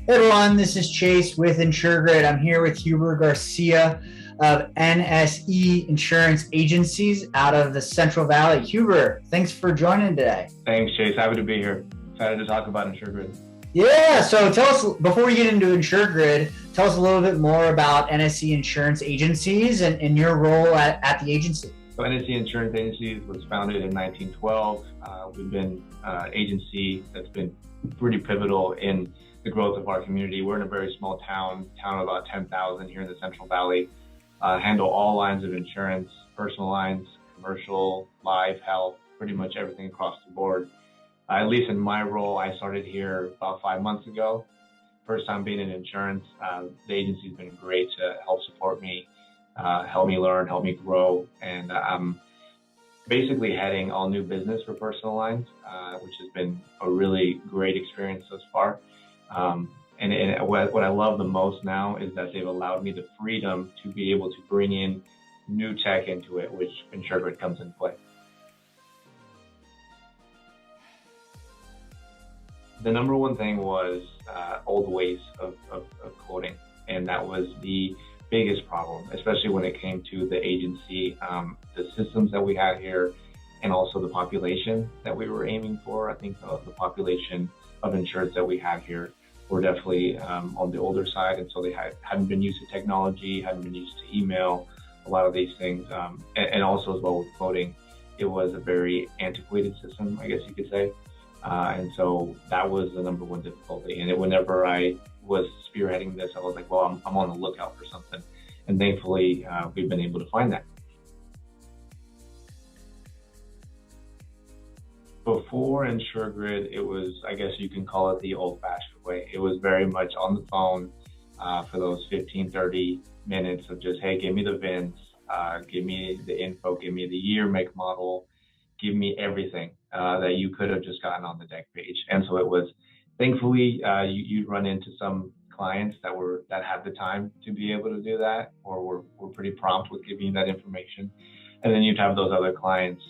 Hey everyone, this is Chase with InsurGrid. I'm here with Huber Garcia of NSE Insurance Agencies out of the Central Valley. Huber, thanks for joining today. Thanks, Chase. Happy to be here. Excited to talk about InsurGrid. Yeah, so tell us, before we get into InsurGrid, tell us a little bit more about NSE Insurance Agencies and your role at the agency. So NSE Insurance Agencies was founded in 1912. We've been an agency that's been pretty pivotal in the growth of our community. We're in a very small town of about 10,000 here in the Central Valley. Handle all lines of insurance, personal lines, commercial, life, health, pretty much everything across the board. At least in my role, I started here about 5 months ago. First time being in insurance. The agency's been great to help support me, help me learn, help me grow. And I'm basically heading all new business for personal lines, which has been a really great experience thus far. And what I love the most now is that they've allowed me the freedom to be able to bring in new tech into it, which InsurGrid comes into play. The number one thing was old ways of quoting, and that was the biggest problem, especially when it came to the agency, the systems that we had here, and also the population that we were aiming for. I think the population of insureds that we had here were definitely on the older side, and so they hadn't been used to technology, hadn't been used to email, a lot of these things, and also as well with quoting, it was a very antiquated system, I guess you could say. And so that was the number one difficulty. And whenever I was spearheading this, I was like, well, I'm on the lookout for something. And thankfully, we've been able to find that. Before InsurGrid, it was, I guess you can call it the old-fashioned way. It was very much on the phone for those 15, 30 minutes of just, hey, give me the VINs, give me the info, give me the year, make, model, give me everything that you could have just gotten on the deck page. And so it was, thankfully, you'd run into some clients that had the time to be able to do that, or were pretty prompt with giving you that information. And then you'd have those other clients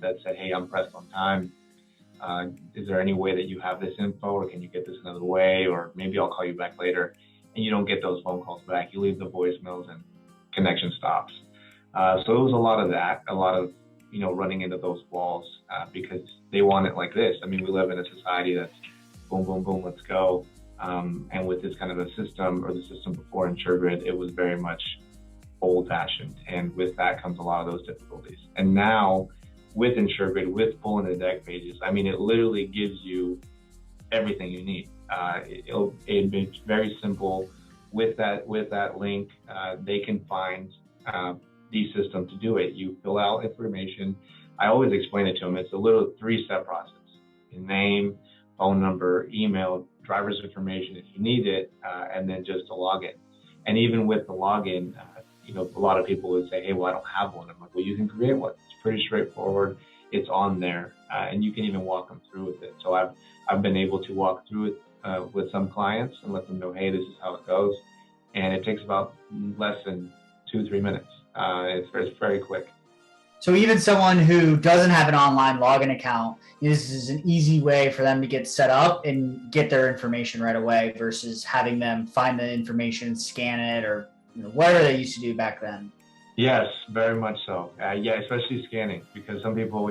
that said, hey, I'm pressed on time. Is there any way that you have this info, or can you get this another way? Or maybe I'll call you back later. And you don't get those phone calls back. You leave the voicemails and connection stops. So it was a lot of that, a lot of running into those walls because they want it like this. I mean, we live in a society that's boom, boom, boom, let's go. And with this kind of a system, or the system before InsurGrid, it was very much old-fashioned. And with that comes a lot of those difficulties. And now with InsurGrid, with pulling the deck pages, I mean, it literally gives you everything you need. It's very simple. With that link, they can find the system to do it. You fill out information. I always explain it to them. It's a little 3-step process. Your name, phone number, email, driver's information if you need it, and then just a login. And even with the login, a lot of people would say, hey, well, I don't have one. I'm like, well, you can create one. It's pretty straightforward. It's on there, and you can even walk them through with it. So I've been able to walk through it with some clients and let them know, hey, this is how it goes. And it takes about less than 2-3 minutes. It's very quick. So even someone who doesn't have an online login account, this is an easy way for them to get set up and get their information right away versus having them find the information, scan it, or whatever they used to do back then. Yes, very much so. Yeah, especially scanning, because some people,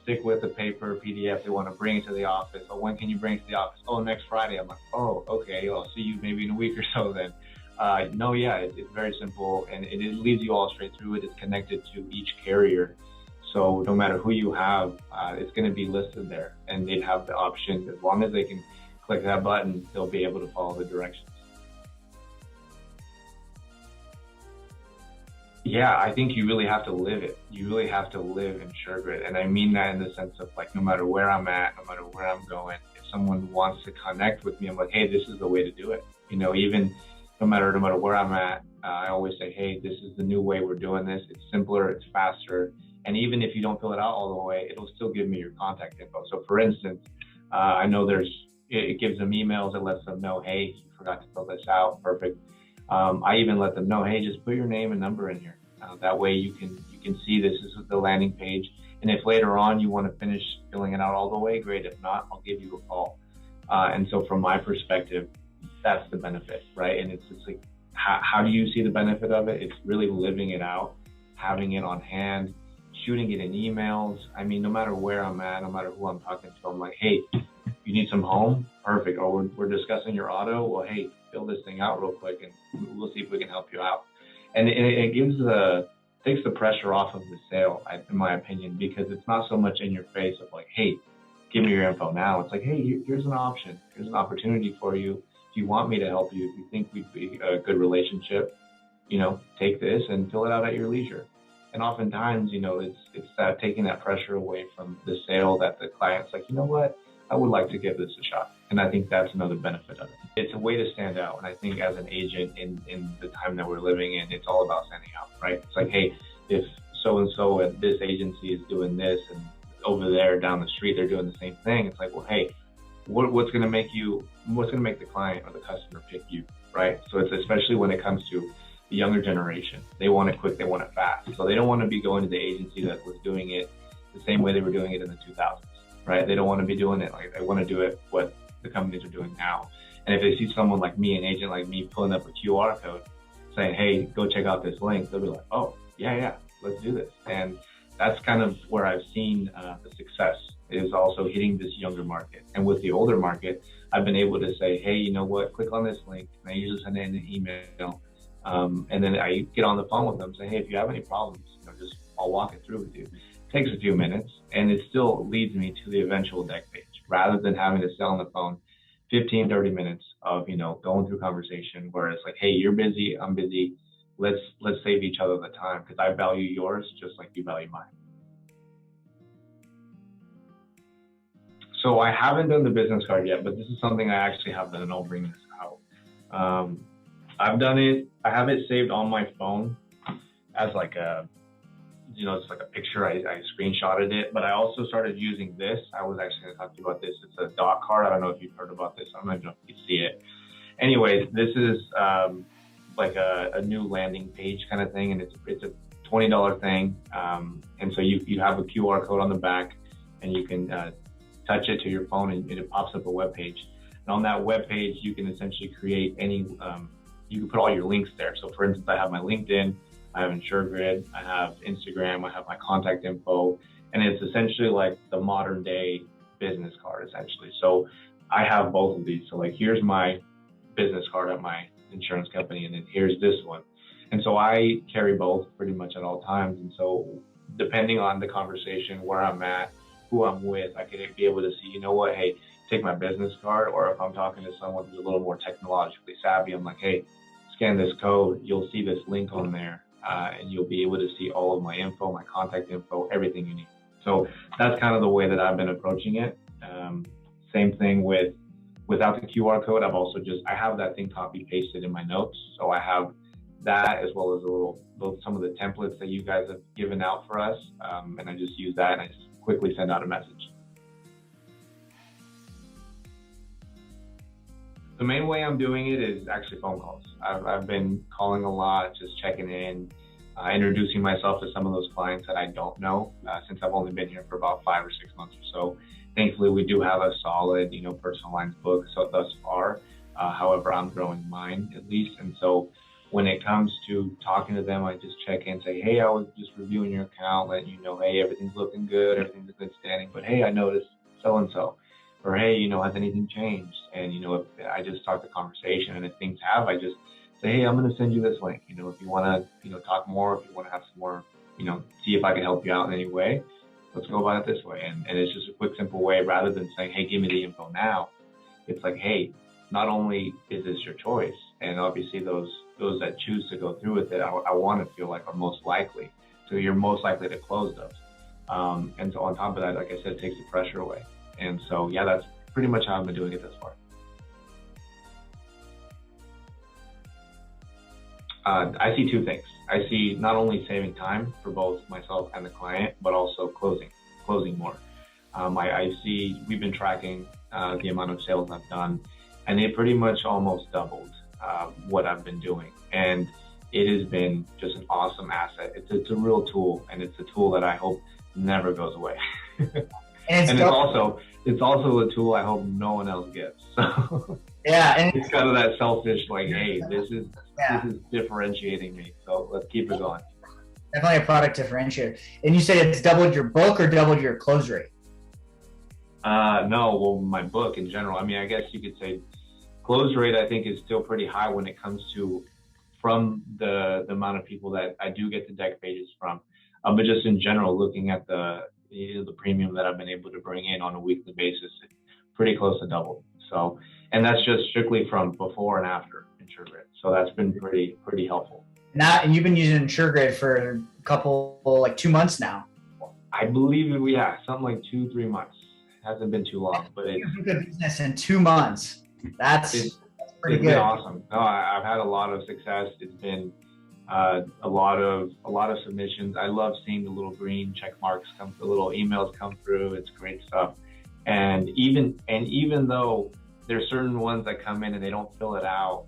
stick with the paper PDF. They want to bring it to the office. Oh, when can you bring it to the office? Oh, next Friday. I'm like, oh, okay. I'll see you maybe in a week or so then. No, yeah, it's very simple, and it leads you all straight through it. It's connected to each carrier. So no matter who you have, it's going to be listed there, and they'd have the option. As long as they can click that button, they'll be able to follow the directions. Yeah, I think you really have to live it. You really have to live InsurGrid. And I mean that in the sense of, like, no matter where I'm at, no matter where I'm going, if someone wants to connect with me, I'm like, hey, this is the way to do it. Even no matter where I'm at, I always say, hey, this is the new way we're doing this. It's simpler, it's faster. And even if you don't fill it out all the way, it'll still give me your contact info. So for instance, I know it gives them emails that lets them know, hey, you forgot to fill this out. Perfect. I even let them know, hey, just put your name and number in here. That way you can see this is the landing page. And if later on you want to finish filling it out all the way, great. If not, I'll give you a call. And so from my perspective, that's the benefit, right? And it's like, how do you see the benefit of it? It's really living it out, having it on hand, shooting it in emails. I mean, no matter where I'm at, no matter who I'm talking to, I'm like, hey, you need some home? Perfect. Or we're discussing your auto. Well, hey, fill this thing out real quick and we'll see if we can help you out. And it takes the pressure off of the sale, in my opinion, because it's not so much in your face of like, hey, give me your info now. It's like, hey, here's an option. Here's an opportunity for you. If you want me to help you, if you think we'd be a good relationship, take this and fill it out at your leisure. And oftentimes, it's that taking that pressure away from the sale that the client's like, you know what, I would like to give this a shot. And I think that's another benefit of it. It's a way to stand out. And I think as an agent in the time that we're living in, it's all about standing out, right? It's like, hey, if so-and-so at this agency is doing this and over there down the street, they're doing the same thing. It's like, well, hey, what's going to make the client or the customer pick you, right? So it's especially when it comes to the younger generation. They want it quick, they want it fast. So they don't want to be going to the agency that was doing it the same way they were doing it in the 2000s, right? They don't want to be doing it like they want to do it what the companies are doing now. And if they see someone like me, an agent like me, pulling up a QR code saying, hey, go check out this link, they'll be like, oh, yeah, let's do this. And that's kind of where I've seen the success, is also hitting this younger market. And with the older market, I've been able to say, hey, you know what, click on this link. And I usually send in an email. And then I get on the phone with them, say, hey, if you have any problems, I'll walk it through with you. It takes a few minutes, and it still leads me to the eventual deck page, rather than having to stay on the phone 15, 30 minutes of, going through conversation where it's like, hey, you're busy, I'm busy. Let's save each other the time, because I value yours just like you value mine. So I haven't done the business card yet, but this is something I actually have done, and I'll bring this out. I've done it. I have it saved on my phone as like a, it's like a picture. I screenshotted it, but I also started using this. I was actually going to talk to you about this. It's a dot card. I don't know if you've heard about this. I don't even know if you can see it. Anyways, this is like a new landing page kind of thing, and it's a $20 thing. And so you have a QR code on the back, and you can touch it to your phone, and it pops up a web page. And on that web page, you can essentially create any. You can put all your links there. So for instance, I have my LinkedIn, I have InsurGrid, I have Instagram, I have my contact info, and it's essentially like the modern day business card, essentially. So I have both of these. So like, here's my business card at my insurance company, and then here's this one. And so I carry both pretty much at all times. And so depending on the conversation, where I'm at, who I'm with, I could be able to see, you know what, hey, take my business card. Or if I'm talking to someone who's a little more technologically savvy, I'm like, hey, scan this code, you'll see this link on there, and you'll be able to see all of my info, my contact info, everything you need. So that's kind of the way that I've been approaching it. Same thing without the QR code. I have that thing copy pasted in my notes. So I have that, as well as some of the templates that you guys have given out for us. And I just use that, and I just quickly send out a message. The main way I'm doing it is actually phone calls. I've been calling a lot, just checking in, introducing myself to some of those clients that I don't know, since I've only been here for about 5 or 6 months or so. Thankfully, we do have a solid, personal lines book thus far. However, I'm growing mine at least. And so when it comes to talking to them, I just check in and say, hey, I was just reviewing your account, letting you know, hey, everything's looking good, everything's in good standing, but hey, I noticed so-and-so. Or, hey, has anything changed? And, if I just start the conversation, and if things have, I just say, hey, I'm going to send you this link. If you want to, talk more, if you want to have some more, see if I can help you out in any way, let's go about it this way. And it's just a quick, simple way, rather than saying, hey, give me the info now. It's like, hey, not only is this your choice, and obviously those that choose to go through with it, I want to feel like are most likely. So you're most likely to close those. And so on top of that, like I said, it takes the pressure away. And so, yeah, that's pretty much how I've been doing it thus far. I see two things. I see not only saving time for both myself and the client, but also closing more. I see we've been tracking the amount of sales I've done, and it pretty much almost doubled what I've been doing. And it has been just an awesome asset. It's a real tool, and it's a tool that I hope never goes away. And it's also a tool I hope no one else gets. So yeah, and it's kind of that selfish, like, hey, this is differentiating me. So let's keep it going. Definitely a product differentiator. And you said it's doubled your book or doubled your close rate? No, well, my book in general. I mean, I guess you could say close rate, I think, is still pretty high when it comes to from the amount of people that I do get the deck pages from. But just in general, looking at the premium that I've been able to bring in on a weekly basis, it's pretty close to double. So, and that's just strictly from before and after InsurGrid. So that's been pretty helpful. And you've been using InsurGrid for a couple, like 2 months now. I believe something like 2-3 months. It hasn't been too long, but it's good business in 2 months. That's pretty good. Been awesome. No, I've had a lot of success. It's been a lot of submissions. I love seeing the little green check marks come, the little emails come through. It's great stuff. And even though there's certain ones that come in and they don't fill it out,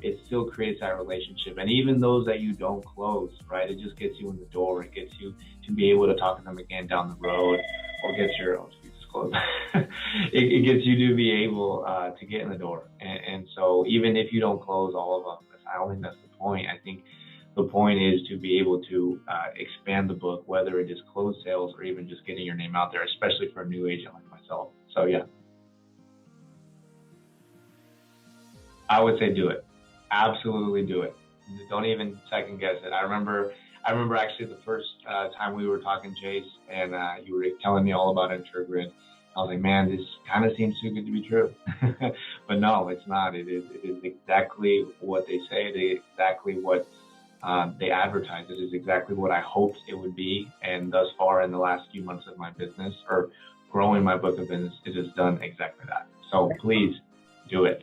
it still creates that relationship. And even those that you don't close, right? It just gets you in the door. It gets you to be able to talk to them again down the road, or gets your it gets you to be able to get in the door. And so even if you don't close all of them, I don't think that's the point. I think the point is to be able to expand the book, whether it is closed sales or even just getting your name out there, especially for a new agent like myself. So yeah, I would say do it. Absolutely do it. Don't even second guess it. I remember actually the first time we were talking, Chase, and you were telling me all about InsurGrid. I was like, man, this kind of seems too good to be true. But no, it's not. It is exactly what they say. It is exactly what they advertise. It is exactly what I hoped it would be. And thus far, in the last few months of my business, or growing my book of business, it has done exactly that. So please do it.